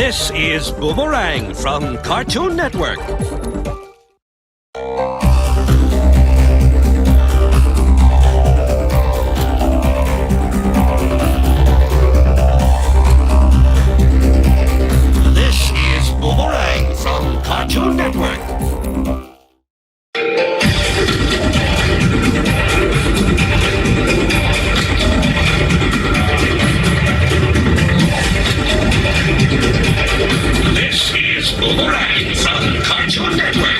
This is Boomerang from Cartoon Network. This is Boomerang from Cartoon Network. This is Boomerang from Cartoon Network.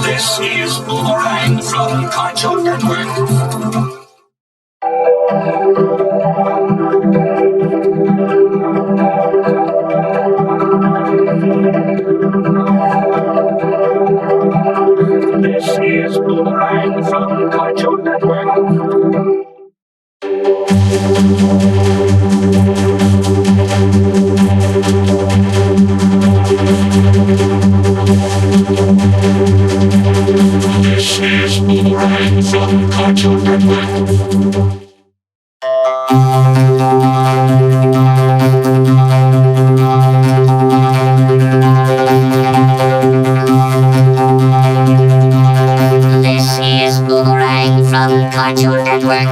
This is Boomerang from Cartoon Network. This is Boomerang from Cartoon Network. This is Boomerang from Cartoon Network. This is Boomerang from Cartoon Network.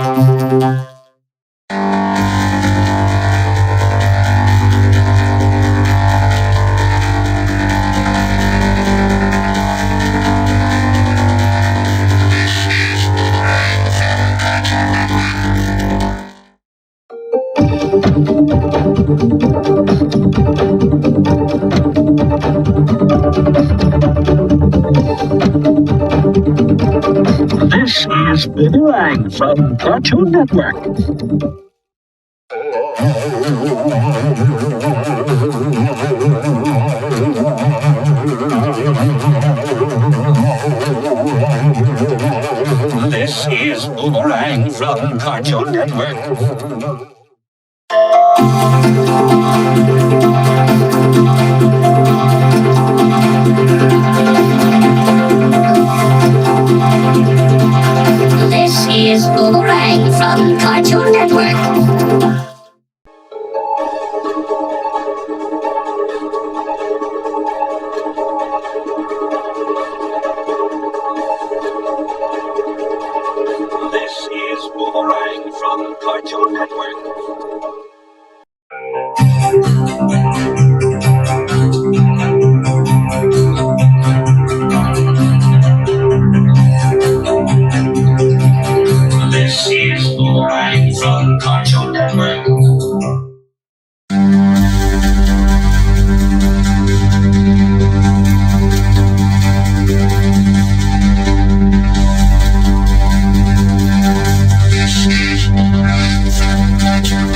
This is Boomerang from Cartoon Network. This is Boomerang from Cartoon Network. This is Boomerang from Cartoon Network. This is Boomerang from Cartoon Network. This is Boomerang from Cartoon Network. This is Boomerang from Cartoon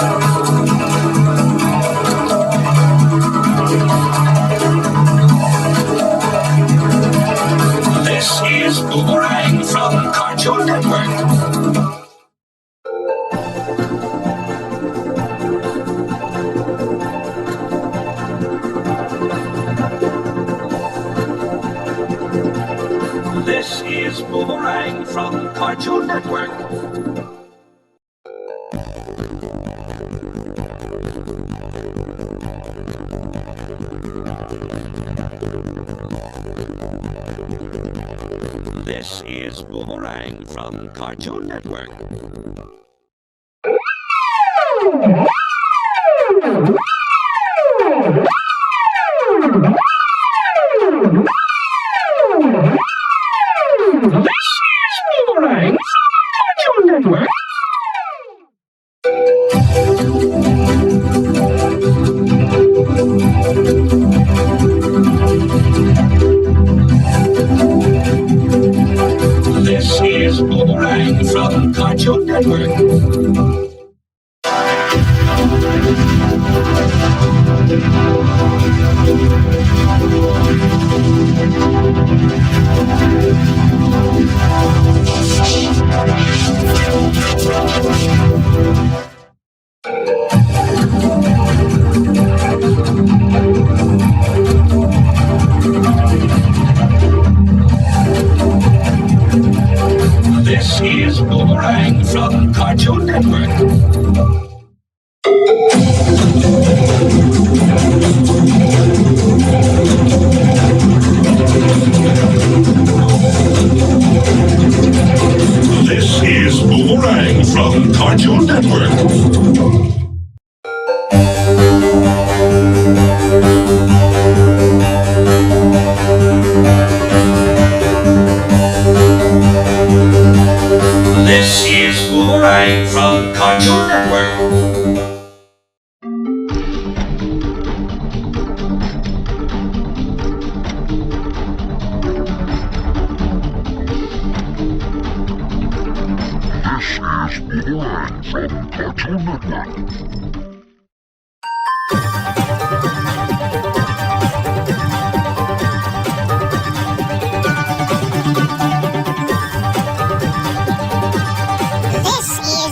Network. This is Boomerang from Cartoon Network. This is Boomerang from Cartoon Network. This is Boomerang from Cartoon Network. This is Boomerang from Cartoon Network. This is Boomerang from Cartoon Network. Boomerang from Cartoon Network. This is Boomerang from Cartoon Network. This is Boomerang from Cartoon Network. This is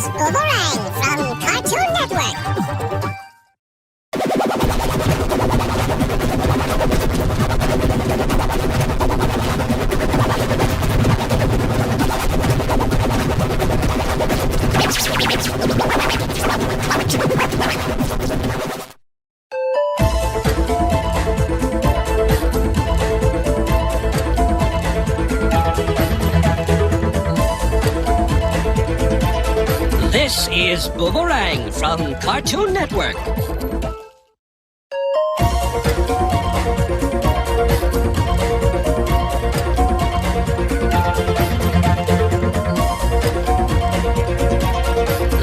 Boomerang from Cartoon Network. This is Boomerang from Cartoon Network.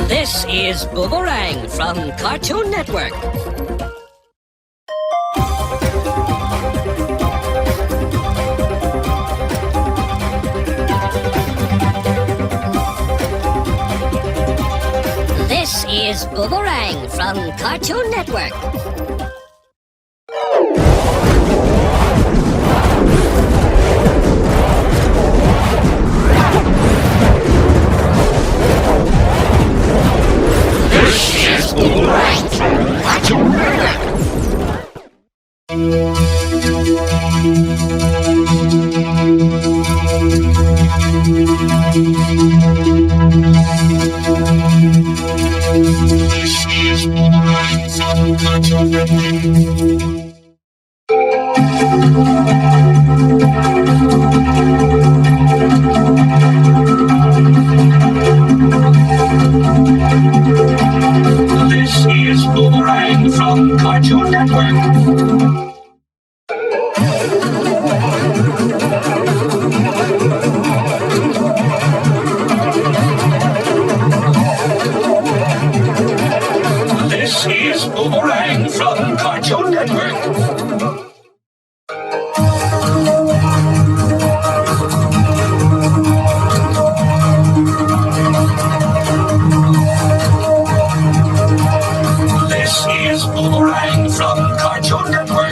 This is Boomerang from Cartoon Network. This is Boomerang from Cartoon Network. This is Boomerang from Cartoon Network. This is Boomerang from Cartoon Network. This is Boomerang from Cartoon Network. This is Boomerang from Cartoon Network. This is Boomerang from Cartoon Network.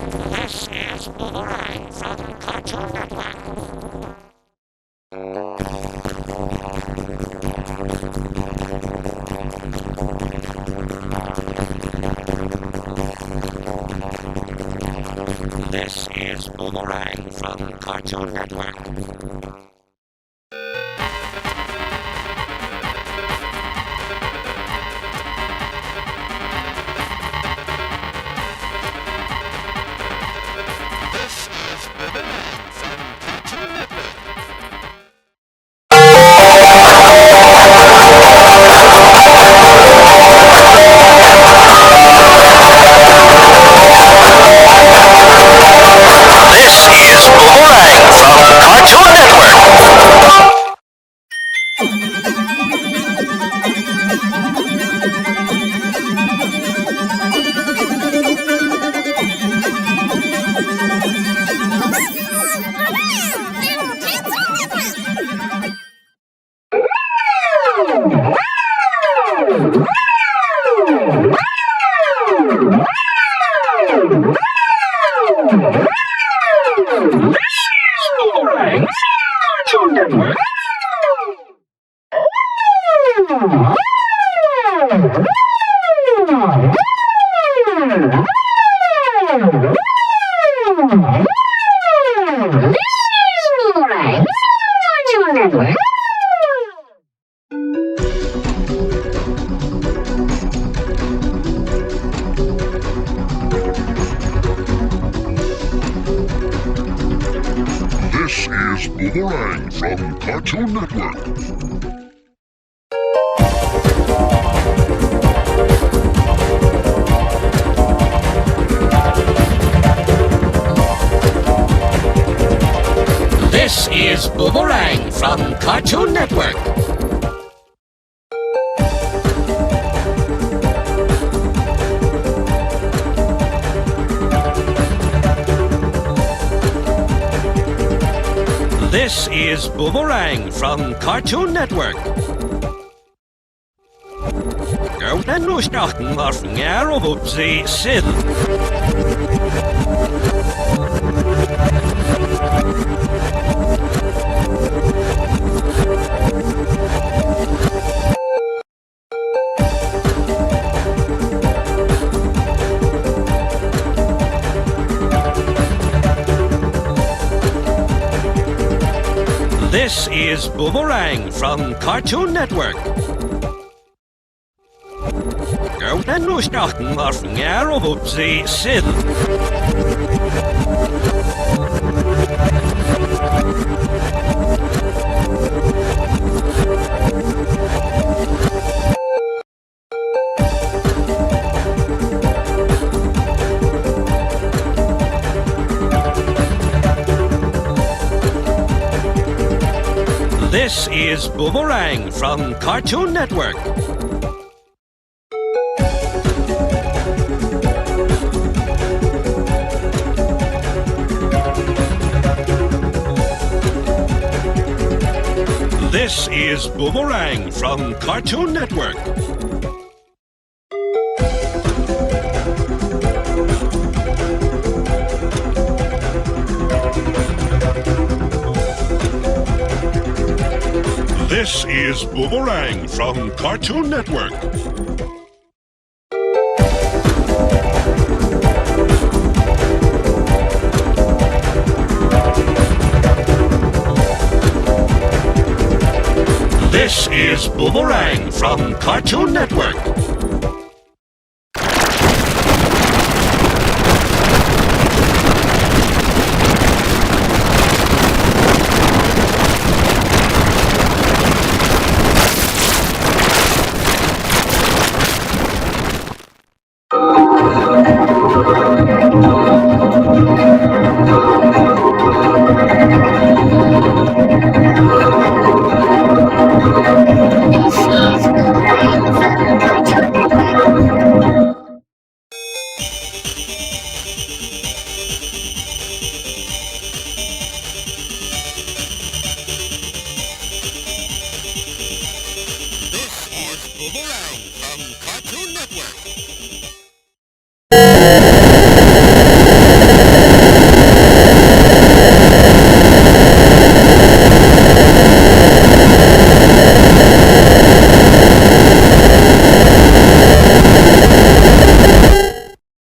This is Boomerang from Cartoon Network. This is Boomerang from Cartoon Network. This is Boomerang from Cartoon Network. Boomerang. Cartoon Network. This is Boomerang from Cartoon Network. This is Boomerang from Cartoon Network. This is Boomerang from Cartoon Network. Gawn nhw starten ar fnger o fwbsi sydd. This is Boomerang from Cartoon Network. Gawn nhw starten ar fnger o fwbsi sydd. This is Boomerang from Cartoon Network. This is Boomerang from Cartoon Network. This is Boomerang from Cartoon Network. This is Boomerang from Cartoon Network. This is Boomerang from Cartoon Network.